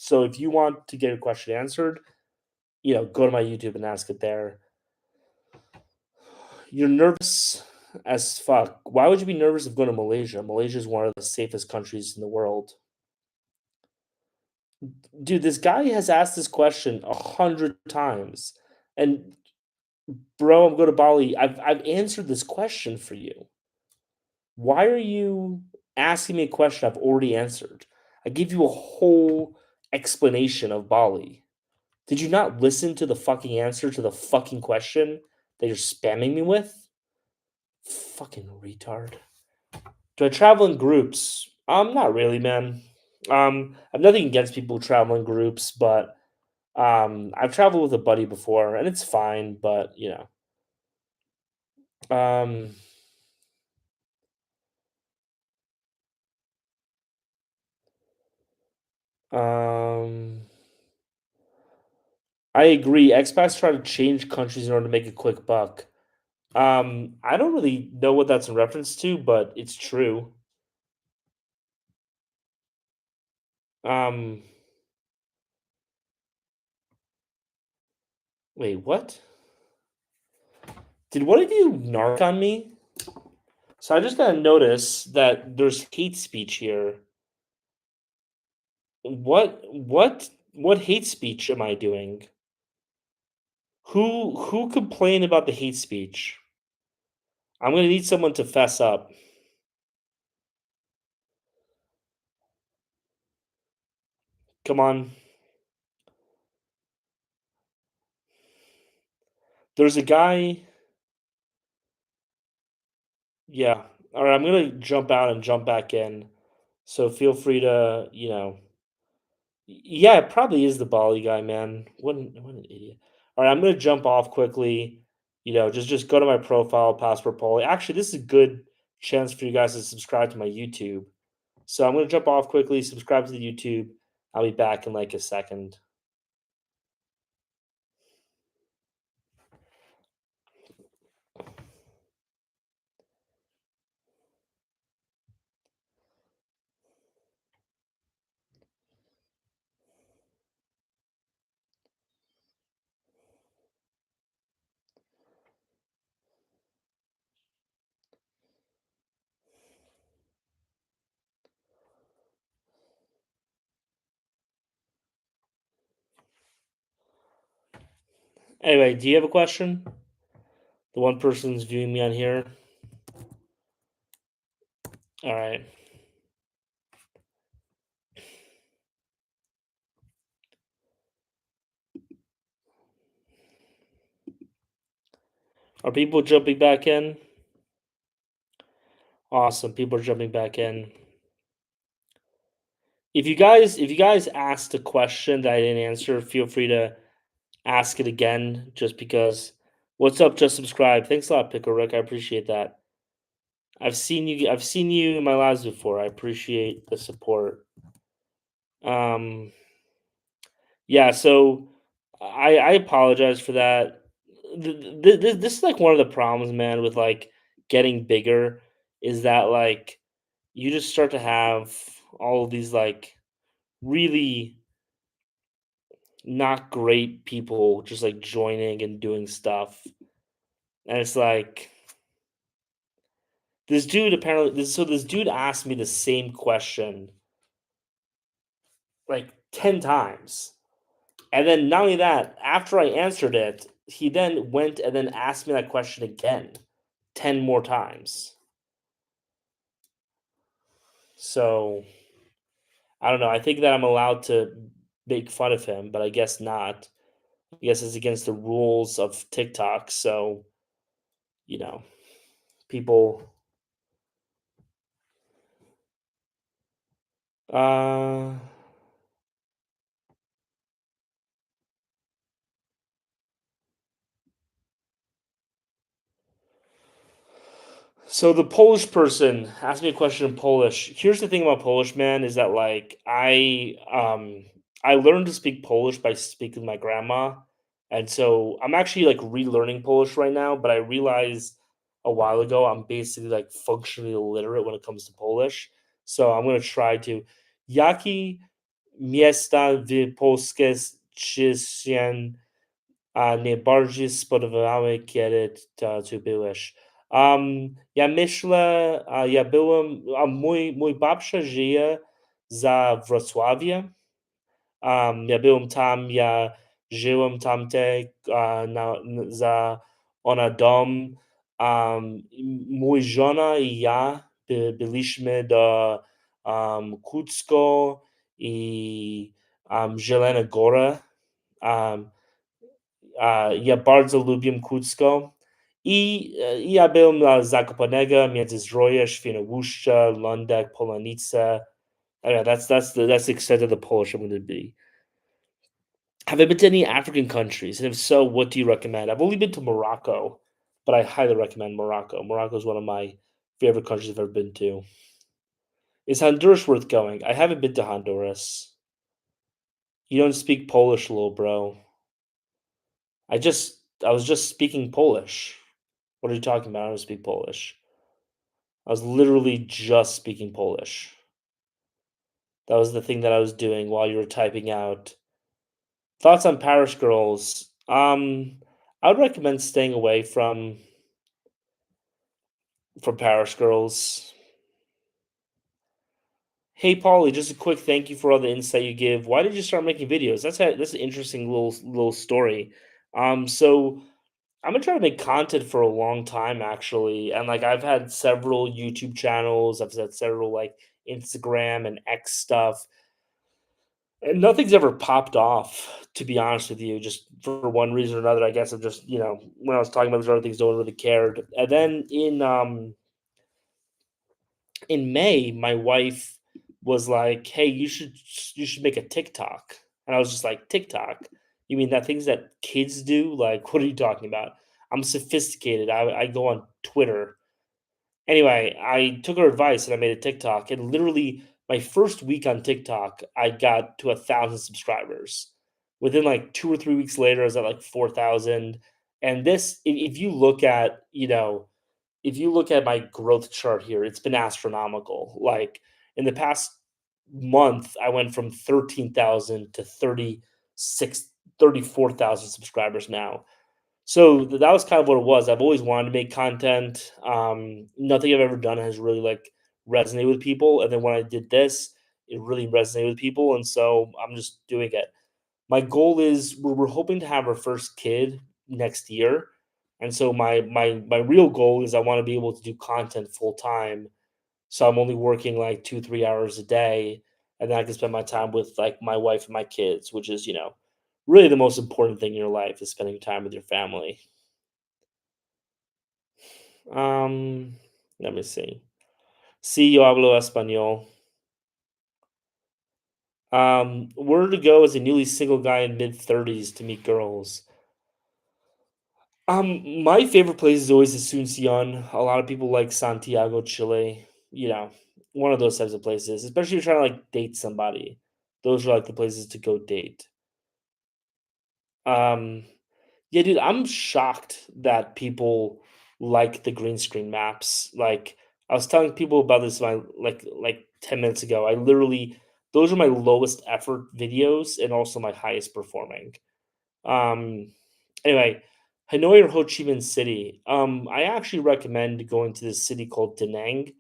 So if you want to get a question answered, go to my YouTube and ask it there. You're nervous as fuck. Why would you be nervous of going to Malaysia? Malaysia is one of the safest countries in the world. Dude, this guy has asked this question 100 times. And bro, I'm going to Bali. I've answered this question for you. Why are you asking me a question I've already answered? I gave you a whole explanation of Bali. Did you not listen to the fucking answer to the fucking question that you're spamming me with? Fucking retard. Do I travel in groups? Not really, man. I've nothing against people who travel in groups, but I've traveled with a buddy before, and it's fine. But um, um, I agree. Expats try to change countries in order to make a quick buck. I don't really know what that's in reference to, but it's true. Um, Wait, what? Did one of you narc on me? So I just got to notice that there's hate speech here. What hate speech am I doing? Who complained about the hate speech? I'm gonna need someone to fess up. Come on. There's a guy. Yeah. All right. I'm gonna jump out and jump back in. So feel free to, yeah, it probably is the Bali guy, man. What an idiot. All right, I'm gonna jump off quickly. Just go to my profile, passport Paulie. Actually, this is a good chance for you guys to subscribe to my YouTube. So I'm gonna jump off quickly, subscribe to the YouTube. I'll be back in like a second. Anyway, do you have a question? The one person's viewing me on here. All right. Are people jumping back in? Awesome. People are jumping back in. If you guys asked a question that I didn't answer, feel free to ask it again just because. What's up? Just subscribe. Thanks a lot, Pickle Rick. I appreciate that. I've seen you in my lives before. I appreciate the support. Um yeah, so I apologize for that. This is like one of the problems, man, with like getting bigger is that like you just start to have all of these like really not great people just like joining and doing stuff. And it's like this dude apparently this dude asked me the same question like 10 times. And then not only that, after I answered it, he then went and then asked me that question again 10 more times. So, I don't know. I think that I'm allowed to make fun of him, but I guess not. I guess it's against the rules of TikTok. So, you know, people uh so the Polish person asked me a question in Polish. Here's the thing about Polish, man, is that like I learned to speak Polish by speaking with my grandma. And so I'm actually like relearning Polish right now, but I realized a while ago I'm basically like functionally illiterate when it comes to Polish. So I'm gonna try to Yaki Miasta w Polsce się najbardziej spodobały, kiedy tu byłeś? Ja myślę, ja byłem, mój babcia żyje za Wrocławiem. Ja byłem tam, ja żyłem tamte, za ona dom. Mój żona i ja byliśmy do Kucko i Zielona Góra. Um, ja bardzo lubię Kucko ja byłem na Zakopanego, Międzyzdroje, Świnoujście, Lądek, Polanice. That's the extent of the Polish I'm gonna be. Have I been to any African countries? And if so, what do you recommend? I've only been to Morocco, but I highly recommend Morocco. Morocco is one of my favorite countries I've ever been to. Is Honduras worth going? I haven't been to Honduras. You don't speak Polish, little bro. I was just speaking Polish. What are you talking about? I don't speak Polish. I was literally just speaking Polish. That was the thing that I was doing while you were typing out. Thoughts on Parish Girls? I would recommend staying away from Parish Girls. Hey, Paulie, just a quick thank you for all the insight you give. Why did you start making videos? That's an interesting little story. So I've been trying to make content for a long time, actually, and like I've had several YouTube channels. I've had several like Instagram and X stuff, and nothing's ever popped off. To be honest with you, just for one reason or another, I guess I'm just when I was talking about these other things, no one really cared. And then in May, my wife was like, "Hey, you should make a TikTok," and I was just like, "TikTok? You mean that things that kids do? Like, what are you talking about? I'm sophisticated. I go on Twitter." Anyway, I took her advice and I made a TikTok, and literally my first week on TikTok, I got to 1,000 subscribers. Within like 2 or 3 weeks later, I was at like 4,000. And this, if you look at, if you look at my growth chart here, it's been astronomical. Like in the past month, I went from 13,000 to 34,000 subscribers now. So that was kind of what it was. I've always wanted to make content. Nothing I've ever done has really like resonated with people. And then when I did this, it really resonated with people. And so I'm just doing it. My goal is we're hoping to have our first kid next year, and so my real goal is I want to be able to do content full time. So I'm only working like 2 3 hours a day, and then I can spend my time with like my wife and my kids, which is really the most important thing in your life is spending time with your family. Um, Let me see. Sí, yo hablo español. Where to go as a newly single guy in mid-30s to meet girls? My favorite place is always Asuncion. A lot of people like Santiago, Chile. One of those types of places, especially if you're trying to like date somebody. Those are like the places to go date. Um, yeah, dude, I'm shocked that people like the green screen maps. Like, I was telling people about this like 10 minutes ago. I literally those are my lowest effort videos and also my highest performing. Um, Anyway, Hanoi or Ho Chi Minh City. I actually recommend going to this city called Da Nang.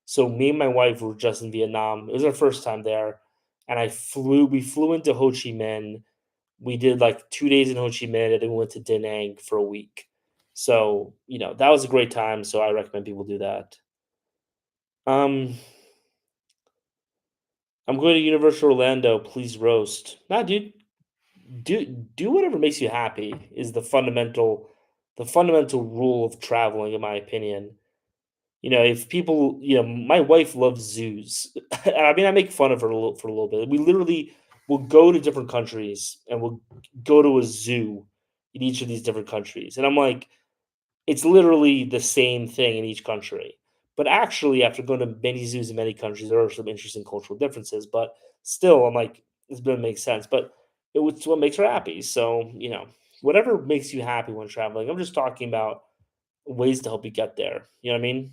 So me and my wife were just in Vietnam. It was our first time there, and we flew into Ho Chi Minh. We did like 2 days in Ho Chi Minh, and then we went to Da Nang for a week. So that was a great time. So I recommend people do that. Um, I'm going to Universal Orlando. Please roast. Nah, dude, do whatever makes you happy is the fundamental rule of traveling, in my opinion. If people, my wife loves zoos. And I mean, I make fun of her for a little bit. We literally will go to different countries and we'll go to a zoo in each of these different countries, and I'm like, it's literally the same thing in each country. But actually, after going to many zoos in many countries, there are some interesting cultural differences. But still, I'm like, this doesn't make sense. But it's what makes her happy. So, whatever makes you happy when traveling. I'm just talking about ways to help you get there. You know what I mean?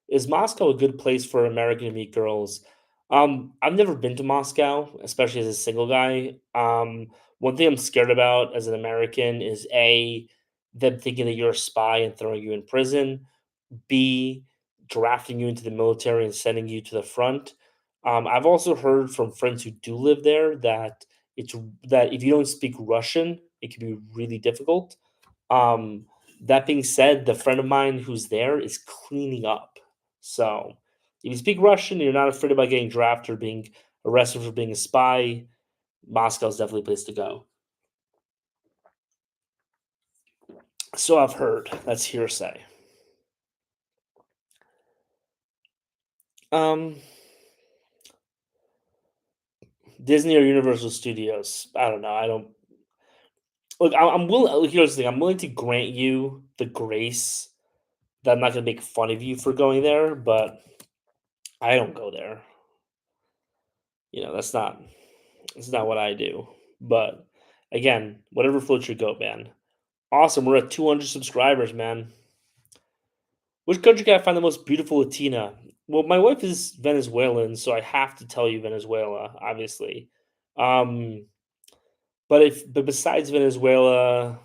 Is Moscow a good place for American to meet girls? I've never been to Moscow, especially as a single guy. One thing I'm scared about as an American is A, them thinking that you're a spy and throwing you in prison. B, drafting you into the military and sending you to the front. I've also heard from friends who do live there that it's that if you don't speak Russian, it can be really difficult. Um, that being said, the friend of mine who's there is cleaning up. So if you speak Russian, you're not afraid about getting drafted or being arrested for being a spy. Moscow's definitely a place to go. So I've heard. That's hearsay. Um, Disney or Universal Studios. I don't know. I don't look. I'm willing. Look, here's the thing. I'm willing to grant you the grace that I'm not going to make fun of you for going there, but I don't go there. That's not what I do. But again, whatever floats your goat, man. Awesome. We're at 200 subscribers, man. Which country can I find the most beautiful Latina? Well, my wife is Venezuelan, so I have to tell you Venezuela, obviously. Um, but besides Venezuela,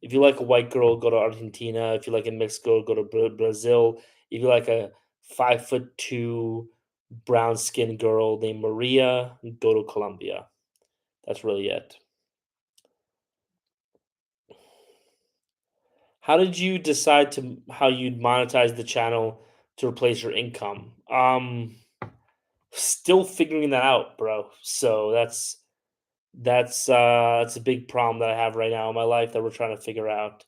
if you like a white girl, go to Argentina. If you like a mixed girl, go to Brazil. If you like a 5'2" brown skinned girl named Maria, go to Colombia. That's really it. How did you decide to how you'd monetize the channel to replace your income? Still figuring that out, bro. So that's a big problem that I have right now in my life that we're trying to figure out.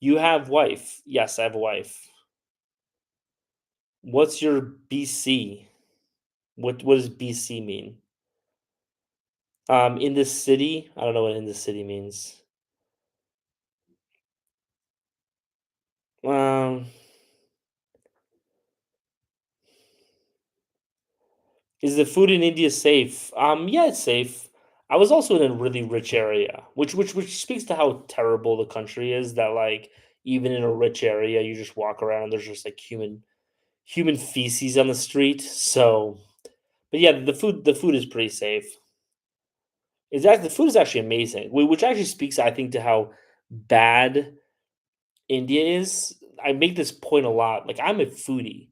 You have wife. Yes, I have a wife. What's your BC? What does BC mean? In this city? I don't know what in this city means. Um, is the food in India safe? Yeah, it's safe. I was also in a really rich area, which speaks to how terrible the country is. That like even in a rich area, you just walk around, there's just like human feces on the street. So, but yeah, the food is pretty safe. The food is actually amazing, which actually speaks, I think, to how bad India is. I make this point a lot. Like I'm a foodie.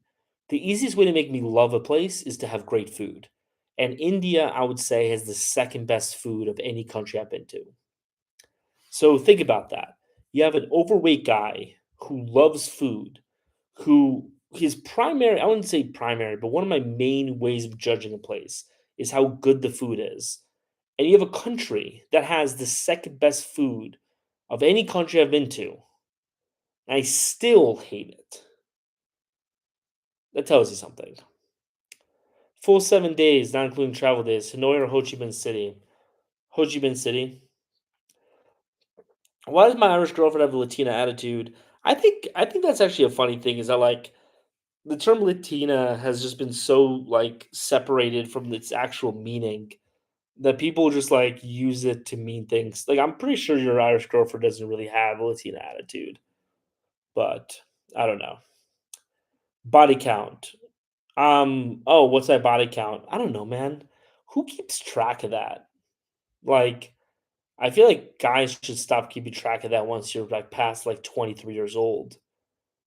The easiest way to make me love a place is to have great food. And India, I would say, has the second best food of any country I've been to. So think about that. You have an overweight guy who loves food, who his primary, I wouldn't say primary, but one of my main ways of judging a place is how good the food is. And you have a country that has the second best food of any country I've been to, and I still hate it. That tells you something. Full 7 days, not including travel days. Hanoi or Ho Chi Minh City? Ho Chi Minh City. Why does my Irish girlfriend have a Latina attitude? I think that's actually a funny thing. Is that like the term Latina has just been so like separated from its actual meaning that people just like use it to mean things. Like I'm pretty sure your Irish girlfriend doesn't really have a Latina attitude, but I don't know. Body count. Oh, what's that body count? I don't know, man. Who keeps track of that? Like, I feel like guys should stop keeping track of that once you're like past like 23 years old.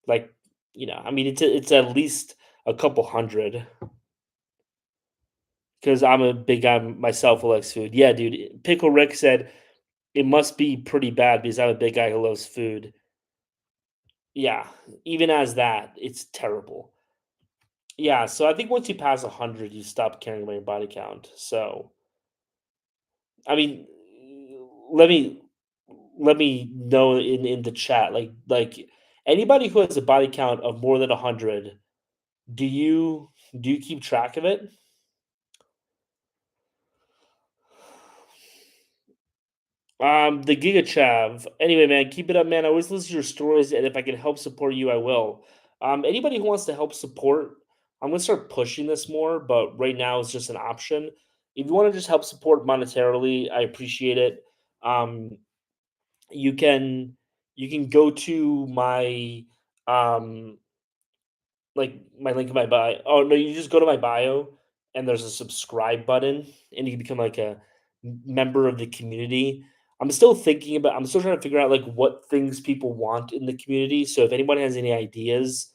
Like, I mean, it's at least a couple hundred because I'm a big guy myself who likes food. Yeah, dude. Pickle Rick said it must be pretty bad because I'm a big guy who loves food. Yeah, even as that, it's terrible. Yeah, so I think once you pass 100, you stop caring about your body count. So, I mean, let me let me know in the chat, like anybody who has a body count of more than 100, do you keep track of it? The Giga Chav. Anyway, man, keep it up, man. I always listen to your stories, and if I can help support you, I will. Anybody who wants to help support, I'm gonna start pushing this more, but right now it's just an option. If you want to just help support monetarily, I appreciate it. Um, you can you can go to my um like my link in my bio. Oh no, you just go to my bio and there's a subscribe button, and you can become like a member of the community. I'm still trying to figure out like what things people want in the community. So if anyone has any ideas,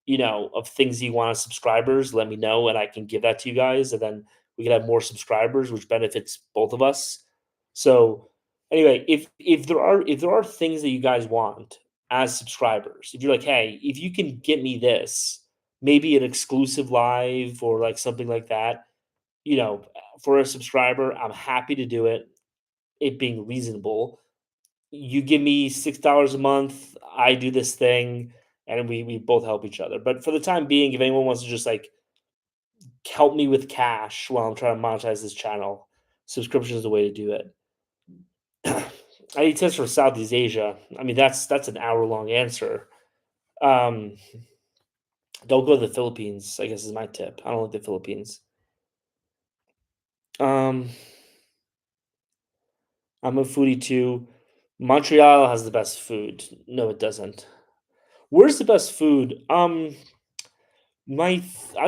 of things you want as subscribers, let me know and I can give that to you guys. And then we can have more subscribers, which benefits both of us. So anyway, if there are things that you guys want as subscribers, if you're like, hey, if you can get me this, maybe an exclusive live or like something like that, for a subscriber, I'm happy to do it, it being reasonable. You give me $6 a month, I do this thing, and we both help each other. But for the time being, if anyone wants to just like help me with cash while I'm trying to monetize this channel, subscription is the way to do it. I eat tips from Southeast Asia. I mean, that's an hour-long answer. Um, don't go to the Philippines, I guess is my tip. I don't like the Philippines. Um, I'm a foodie too. Montreal has the best food. No, it doesn't. Where's the best food? I'd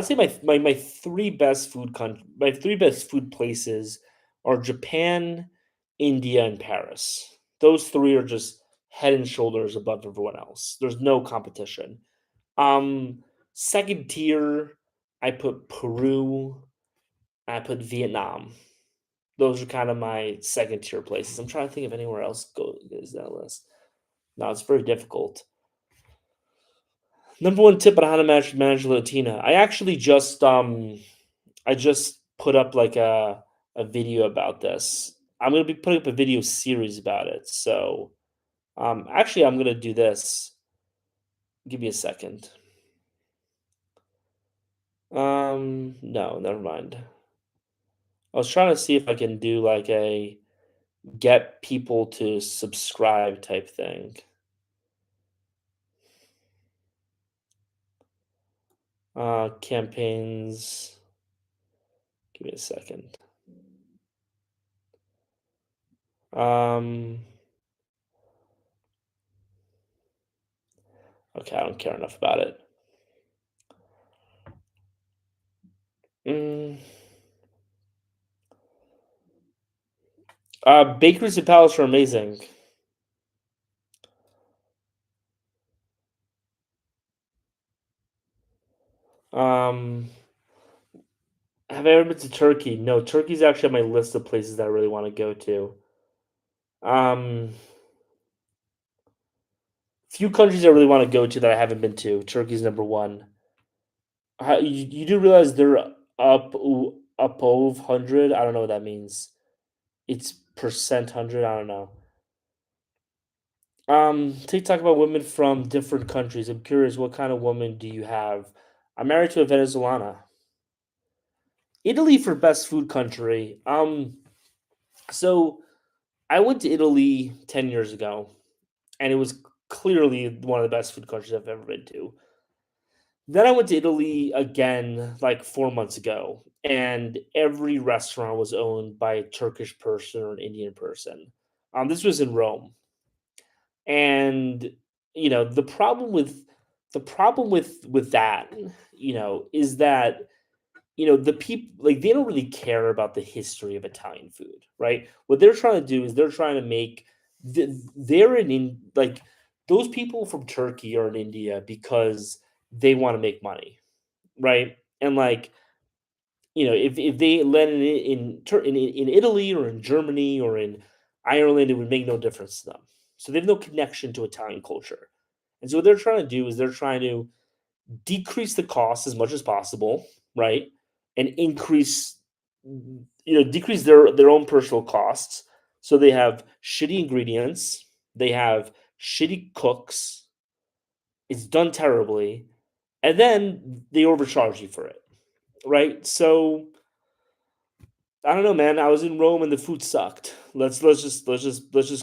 say my 3 best my 3 best food places are Japan, India, and Paris. Those 3 are just head and shoulders above everyone else. There's no competition. Um, 2nd tier, I put Peru, I put Vietnam. Those are kind of my 2nd tier places. I'm trying to think if anywhere else goes that list. No, it's very difficult. Number 1 tip on how to manage Latina. I just put up like a video about this. I'm gonna be putting up a video series about it. So actually I'm gonna do this. Give me a second. No, never mind. I was trying to see if I can do like a get people to subscribe type thing. Campaigns. Give me a second. Um, okay, I don't care enough about it. Mm, bakeries and palace are amazing. Um, have I ever been to Turkey? No, Turkey's actually on my list of places that I really want to go to. Um, few countries I really want to go to that I haven't been to. Turkey's number one. You do realize they're up over 100? I don't know what that means. It's percent 100. I don't know. TikTok about women from different countries. I'm curious, what kind of woman do you have? I'm married to a Venezuelana. Italy for best food country. So I went to Italy 10 years ago, and it was clearly one of the best food countries I've ever been to. Then I went to Italy again like 4 months ago, and every restaurant was owned by a Turkish person or an Indian person. This was in Rome, and the problem with that, is that the people like they don't really care about the history of Italian food, right? What they're trying to do is they're trying to make they're like those people from Turkey or in India because they want to make money, right? And like if they landed in Italy or in Germany or in Ireland, it would make no difference to them. So they have no connection to Italian culture. And so what they're trying to do is they're trying to decrease the cost as much as possible, right? And decrease their own personal costs. So they have shitty ingredients, they have shitty cooks, it's done terribly, and then they overcharge you for it, right? So I don't know, man. I was in Rome and the food sucked. Let's just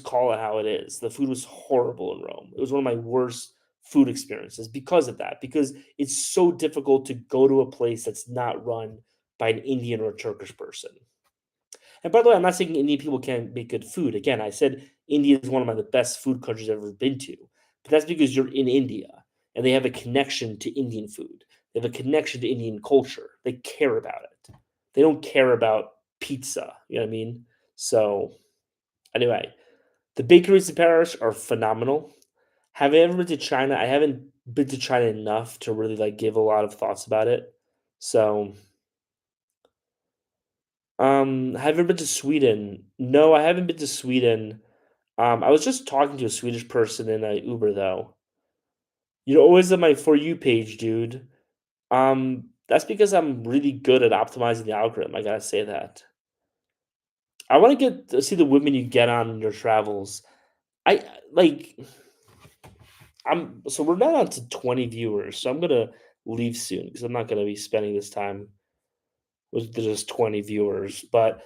call it how it is. The food was horrible in Rome. It was one of my worst food experiences because of that. Because it's so difficult to go to a place that's not run by an Indian or Turkish person. And by the way, I'm not saying Indian people can't make good food. Again, I said India is one of the best food countries I've ever been to. But that's because you're in India and they have a connection to Indian food. They have a connection to Indian culture. They care about it. They don't care about pizza, you know what I mean? So, anyway, the bakeries in Paris are phenomenal. Have I ever been to China? I haven't been to China enough to really, like, give a lot of thoughts about it. So, have you ever been to Sweden? No, I haven't been to Sweden. I was just talking to a Swedish person in a Uber, though. You're always on my For You page, dude. That's because I'm really good at optimizing the algorithm, I gotta say that. I wanna get to see the women you get on your travels. I like, we're not on to 20 viewers, so I'm gonna leave soon because 'cause I'm not gonna be spending this time with just 20 viewers, but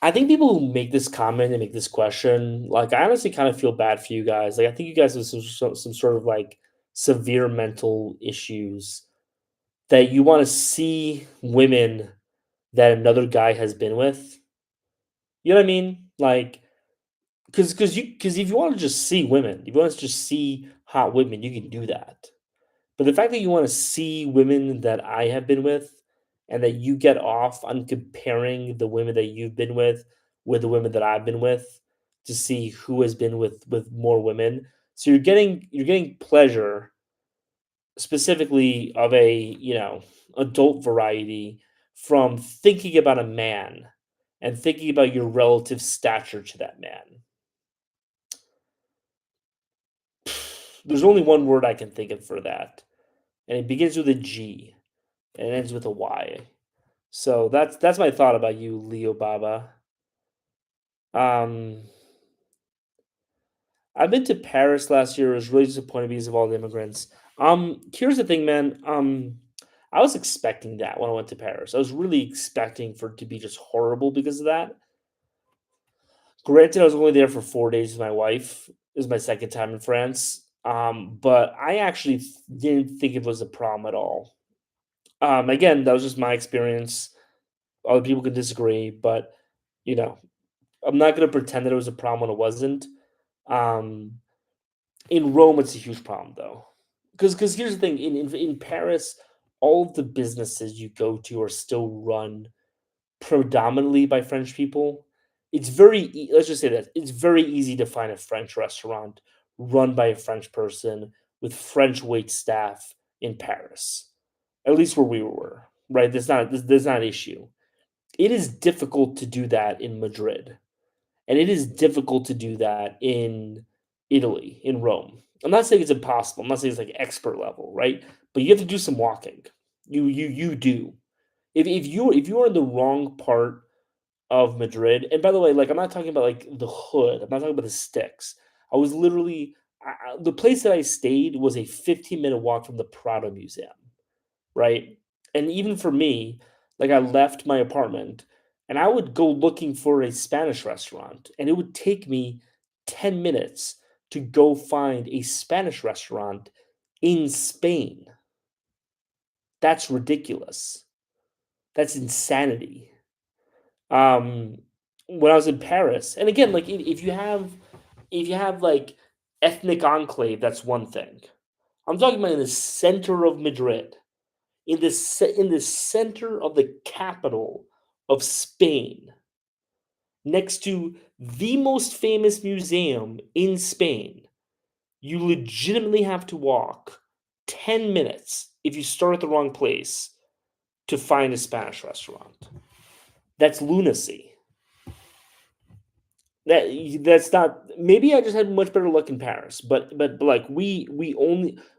I think people who make this comment and make this question, like, I honestly kind of feel bad for you guys. Like, I think you guys have some sort of, like, severe mental issues that you wanna see women that another guy has been with. You know what I mean? Like, because if you wanna just see women, if you wanna just see hot women, you can do that. But the fact that you wanna see women that I have been with, and that you get off on comparing the women that you've been with the women that I've been with, to see who has been with more women. So you're getting pleasure specifically of a, adult variety from thinking about a man and thinking about your relative stature to that man. There's only one word I can think of for that, and it begins with a G and it ends with a Y. So that's my thought about you, Leo Baba. Um, I've been to Paris last year. I was really disappointed because of all the immigrants. Here's the thing, man. I was expecting that when I went to Paris. I was really expecting for it to be just horrible because of that. Granted, I was only there for 4 days with my wife. It was my second time in France. But I actually didn't think it was a problem at all. Again, that was just my experience. Other people could disagree, but you know, I'm not gonna pretend that it was a problem when it wasn't. Um, in Rome, it's a huge problem though, because here's the thing: in Paris, all of the businesses you go to are still run predominantly by French people. Let's just say that it's very easy to find a French restaurant run by a French person with French wait staff in Paris. At least where we were, right? There's not an issue. It is difficult to do that in Madrid, and it is difficult to do that in Italy, in Rome. I'm not saying it's impossible. I'm not saying it's like expert level, right? But you have to do some walking. You do. If you are in the wrong part of Madrid, and by the way, like, I'm not talking about like the hood. I'm not talking about the sticks. I was literally the place that I stayed was a 15-minute walk from the Prado Museum, right? And even for me, like, I left my apartment and I would go looking for a Spanish restaurant, and it would take me 10 minutes to go find a Spanish restaurant in Spain. That's ridiculous. That's insanity. Um, when I was in Paris, and again, like, if you have like ethnic enclave, that's one thing. I'm talking about in the center of Madrid, in the center of the capital of Spain, next to the most famous museum in Spain. You legitimately have to walk 10 minutes if you start at the wrong place to find a Spanish restaurant. That's lunacy. That's not, maybe I just had much better luck in Paris, but like, we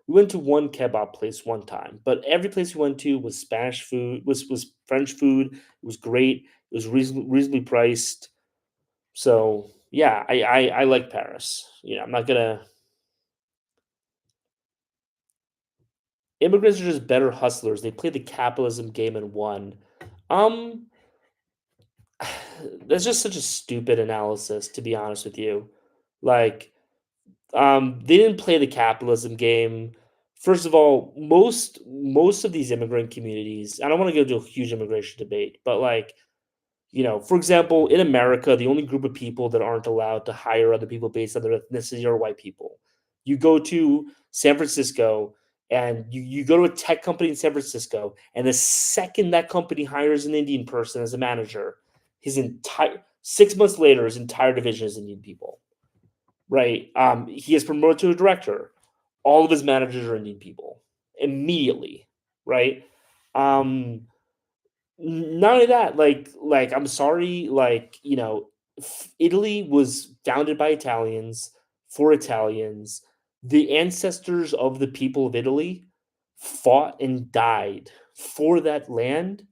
went to one kebab place one time, but every place we went to was Spanish food, was French food. It was great. It was reasonably priced. So yeah, I like Paris. I'm not gonna. Immigrants are just better hustlers. They play the capitalism game and won. Um, that's just such a stupid analysis, to be honest with you. Like, they didn't play the capitalism game. First of all, most of these immigrant communities, I don't want to go to a huge immigration debate, but like, for example, in America, the only group of people that aren't allowed to hire other people based on their ethnicity are white people. You go to San Francisco, and you go to a tech company in San Francisco, and the second that company hires an Indian person as a manager, his entire 6 months later, his entire division is Indian people, right? He is promoted to a director. All of his managers are Indian people immediately, right? Um, Not only that, I'm sorry, Italy was founded by Italians for Italians. The ancestors of the people of Italy fought and died for that land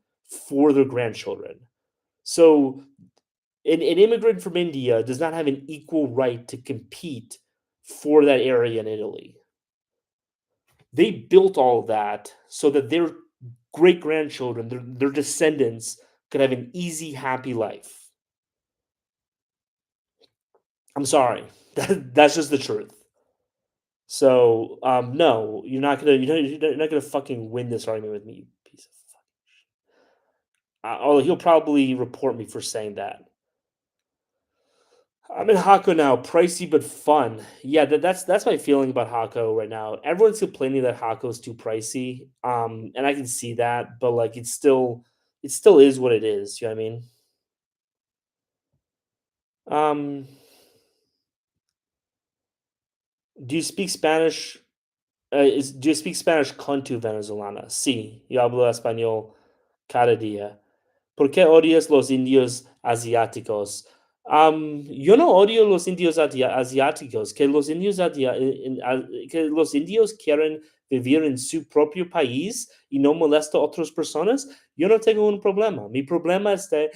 for their grandchildren. So an immigrant from India does not have an equal right to compete for that area in Italy. They built all of that so that their great grandchildren, their descendants, could have an easy, happy life. I'm sorry, that's just the truth. So, no, you're not gonna fucking win this argument with me, you piece of fuck. Although he'll probably report me for saying that. I'm in Hako now, pricey but fun. Yeah, that's my feeling about Hako right now. Everyone's complaining that Hako is too pricey, and I can see that, but like it still is what it is. You know what I mean? Um, do you speak Spanish? Do you speak Spanish con tu venezolana? Sí, yo hablo español cada día. ¿Por qué odias los indios asiáticos? Yo no odio los indios asiáticos, que los indios, que los indios quieren vivir en su propio país y no molesta a otras personas. Yo no tengo un problema. Mi problema es que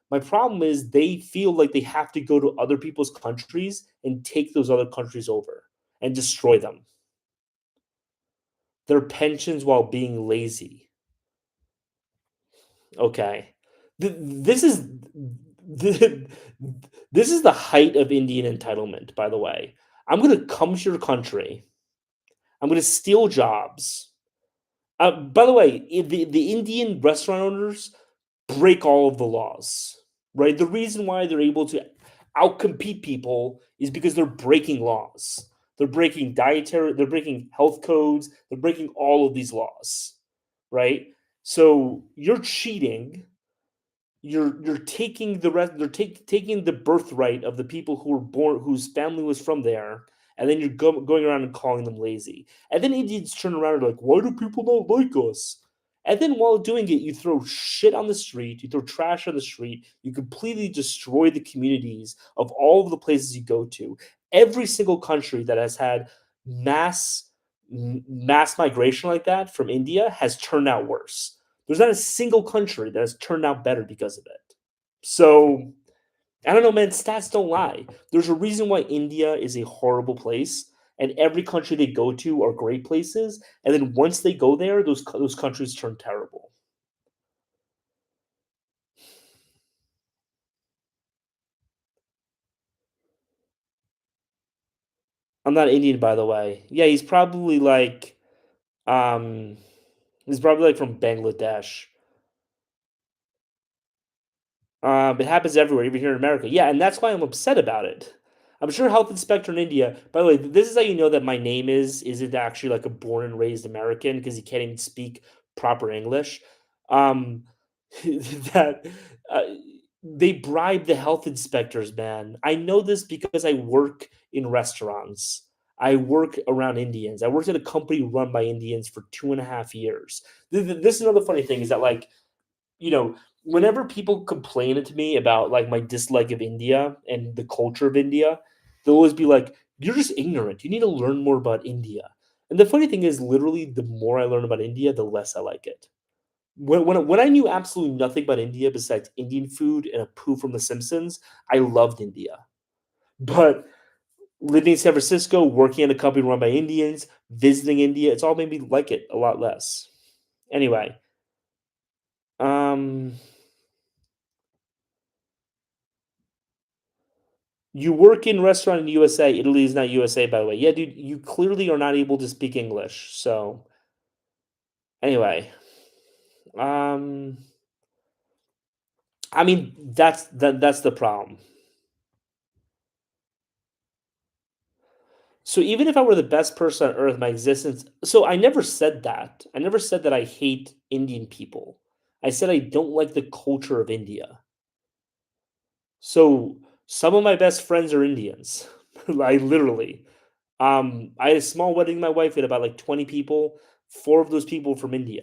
my problem is they feel like they have to go to other people's countries and take those other countries over and destroy them. Their pensions while being lazy. Okay. This is th- this is the height of Indian entitlement, by the way. I'm gonna come to your country. I'm gonna steal jobs. By the way, the Indian restaurant owners break all of the laws, right? The reason why they're able to outcompete people is because they're breaking laws. They're breaking health codes, they're breaking all of these laws, right? So you're cheating, you're taking the rest they're taking the birthright of the people who were born whose family was from there, and then you're going around and calling them lazy. And then Indians turn around and are like, why do people not like us? And then while doing it, you throw shit on the street, you throw trash on the street, you completely destroy the communities of all of the places you go to. Every single country that has had mass migration like that from India has turned out worse. There's not a single country that has turned out better because of it. So I don't know, man. Stats don't lie. There's a reason why India is a horrible place, and every country they go to are great places. And then once they go there, those countries turn terrible. I'm not Indian, by the way. Yeah, um, he's probably like from Bangladesh. It happens everywhere, even here in America. Yeah, and that's why I'm upset about it. I'm sure health inspector in India. By the way, this is how you know that my name isn't actually like a born and raised American because he can't even speak proper English. Um, that uh, they bribe the health inspectors, man. I know this because I work in restaurants. I work around Indians. I worked at a company run by Indians for 2.5 years. This is another funny thing is that whenever people complain to me about like my dislike of India and the culture of India, they'll always be like, "You're just ignorant. You need to learn more about India." And the funny thing is, literally, the more I learn about India, the less I like it. When I knew absolutely nothing about India besides Indian food and a poo from The Simpsons, I loved India. But living in San Francisco, working at a company run by Indians, visiting India, it's all made me like it a lot less. Anyway, um, you work in restaurant in USA. Italy is not USA, by the way. Yeah, dude, you clearly are not able to speak English. So anyway, um, I mean that's the problem. So even if I were the best person on earth, my existence so I never said that. I never said that I hate Indian people. I said I don't like the culture of India. So some of my best friends are Indians. I literally. I had a small wedding. My wife had about like 20 people. Four of those people from India.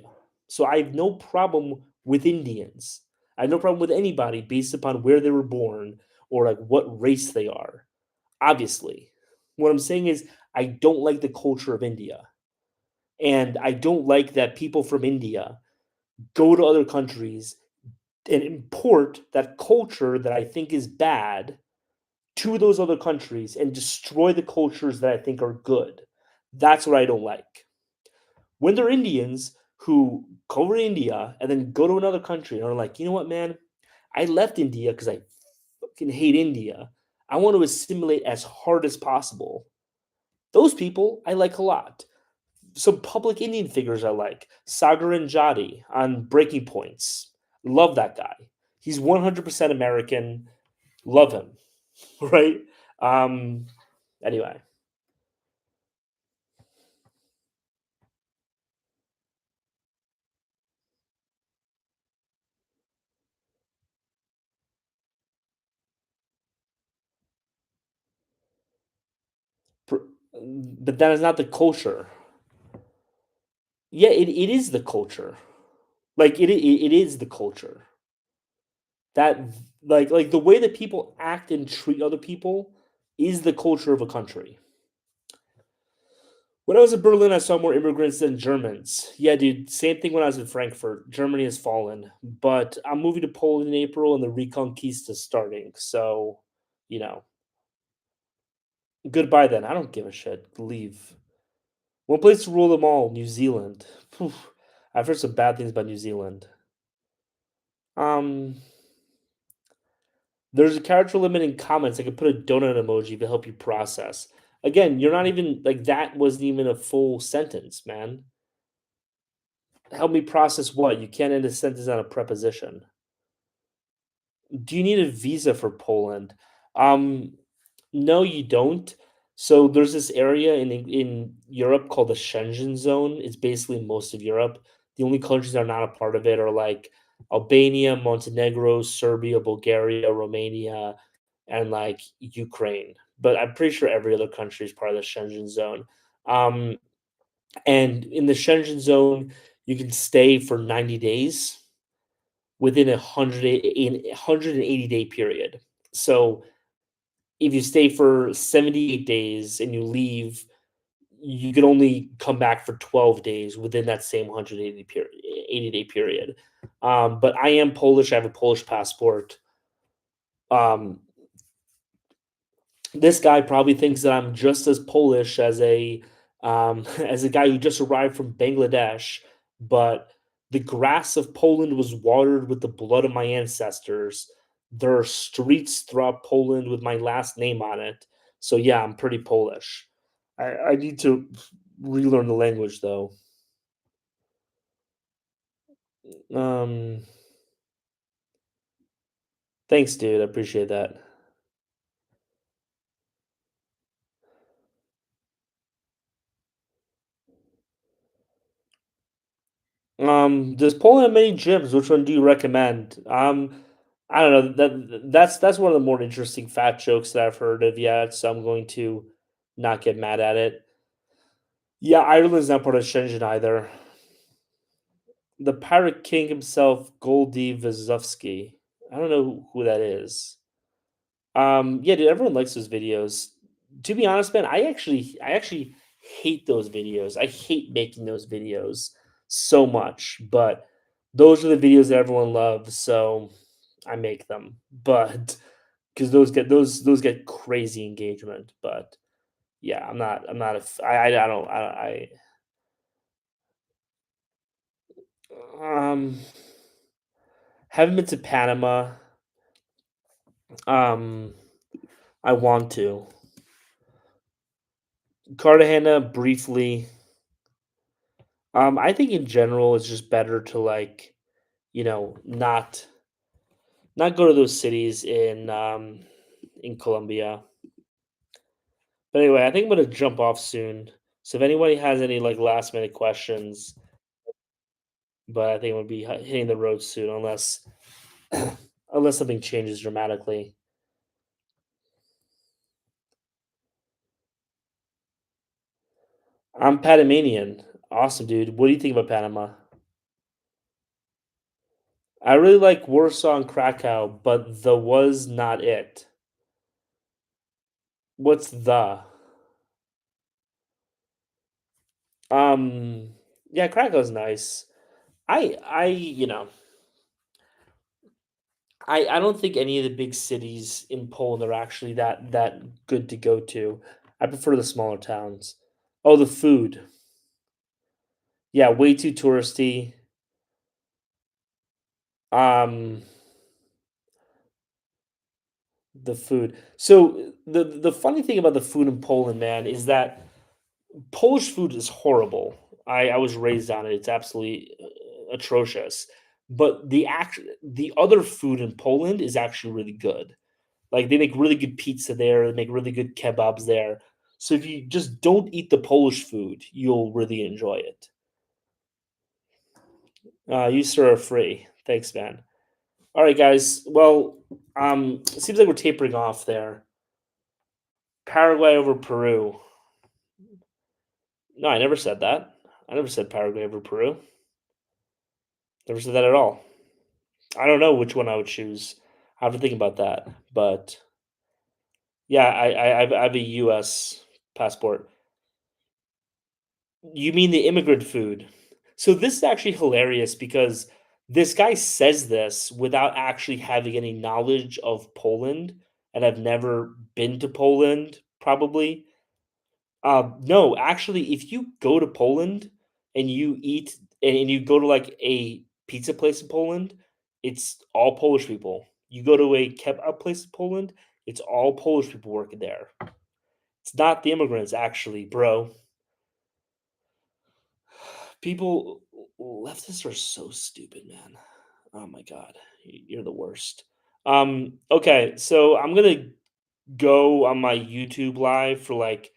So I have no problem with Indians. I have no problem with anybody based upon where they were born or like what race they are. Obviously, what I'm saying is I don't like the culture of India, and I don't like that people from India go to other countries and import that culture that I think is bad to those other countries and destroy the cultures that I think are good. That's what I don't like. When they're Indians who go to India and then go to another country and are like, you know what, man, I left India because I fucking hate India. I want to assimilate as hard as possible. Those people I like a lot. Some public Indian figures I like. Sagar Jati on Breaking Points. Love that guy. He's 100% American. Love him. Right? Um, anyway, but that is not the culture. Yeah, it is the culture. Like it is the culture. That like the way that people act and treat other people is the culture of a country. When I was in Berlin, I saw more immigrants than Germans. Yeah, dude, same thing when I was in Frankfurt. Germany has fallen, but I'm moving to Poland in April and the Reconquista is starting. So, you know, goodbye then. I don't give a shit. Leave. One place to rule them all, New Zealand. Phew. I've heard some bad things about New Zealand. Um, there's a character limit in comments. I could put a donut emoji to help you process. Again, you're not even like that wasn't even a full sentence, man. Help me process what? You can't end a sentence on a preposition. Do you need a visa for Poland? Um, no, you don't. So there's this area in Europe called the Schengen zone. It's basically most of Europe. The only countries that are not a part of it are like Albania, Montenegro, Serbia, Bulgaria, Romania, and like Ukraine. But I'm pretty sure every other country is part of the Schengen zone. Um, and in the Schengen zone, you can stay for 90 days within in a 180-day period. So if you stay for 78 days and you leave, you can only come back for 12 days within that same 180 period 80-day period. But I am Polish. I have a Polish passport. Um, this guy probably thinks that I'm just as Polish as a as a guy who just arrived from Bangladesh, but the grass of Poland was watered with the blood of my ancestors. There are streets throughout Poland with my last name on it. So yeah, I'm pretty Polish. I need to relearn the language though. Um, thanks, dude. I appreciate that. Does Poland have many gyms? Which one do you recommend? I don't know. That's one of the more interesting fat jokes that I've heard of yet. So I'm going to not get mad at it. Yeah, Ireland's not part of Schengen either. The Pirate King himself, Goldie Vazovsky. I don't know who that is. Yeah, dude, everyone likes those videos. To be honest, man, I actually hate those videos. I hate making those videos so much, but those are the videos that everyone loves, so I make them. But because those get crazy engagement, but yeah, I'm not a I don't um haven't been to Panama. Um, I want to. Cartagena briefly. I think in general it's just better to like, not go to those cities in Colombia. But anyway, I think I'm gonna jump off soon. So if anybody has any like last minute questions, but I think I'm gonna be hitting the road soon unless unless something changes dramatically. I'm Panamanian. Awesome, dude. What do you think about Panama? I really like Warsaw and Krakow, but the was not it. What's the? Um, yeah, Krakow's nice. I don't think any of the big cities in Poland are actually that good to go to. I prefer the smaller towns. Oh, the food. Yeah, way too touristy. Um, the food. So the funny thing about the food in Poland, man, is that Polish food is horrible. I was raised on it. It's absolutely atrocious. But the other food in Poland is actually really good. Like they make really good pizza there, they make really good kebabs there. So if you just don't eat the Polish food, you'll really enjoy it. You sir are free. Thanks, man. All right, guys. Well, it seems like we're tapering off there. Paraguay over Peru. No, I never said that. I never said Paraguay over Peru. Never said that at all. I don't know which one I would choose. I have to think about that. But yeah, I have a U.S. passport. You mean the immigrant food? So this is actually hilarious because this guy says this without actually having any knowledge of Poland, and I've never been to Poland, probably. No, actually, if you go to Poland and you eat and you go to like a pizza place in Poland, it's all Polish people. You go to a kebab place in Poland, it's all Polish people working there. It's not the immigrants, actually, bro. People leftists are so stupid, man. Oh my god, you're the worst. Okay, so I'm gonna go on my YouTube live for like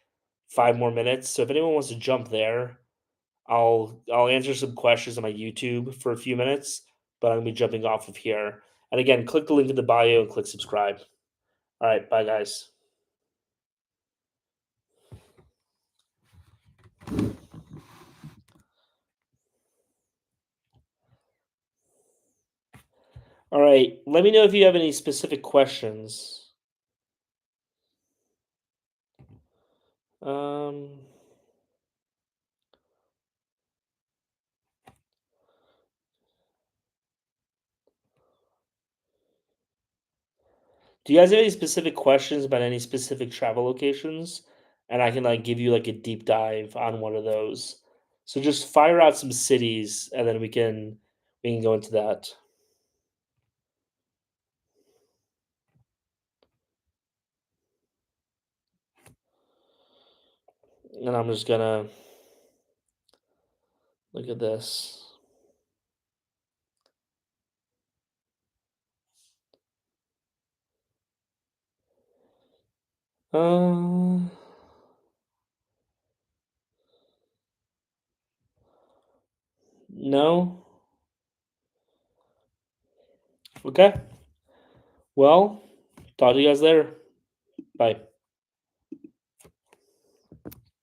5 more minutes. So if anyone wants to jump there, I'll answer some questions on my YouTube for a few minutes, but I'm gonna be jumping off of here. And again, click the link in the bio and click subscribe. All right, bye guys. All right, let me know if you have any specific questions. Um, do you guys have any specific questions about any specific travel locations? And I can like give you like a deep dive on one of those. So just fire out some cities, and then we can go into that. And I'm just gonna look at this. Uh, no. Okay. Well, talk to you guys later. Bye.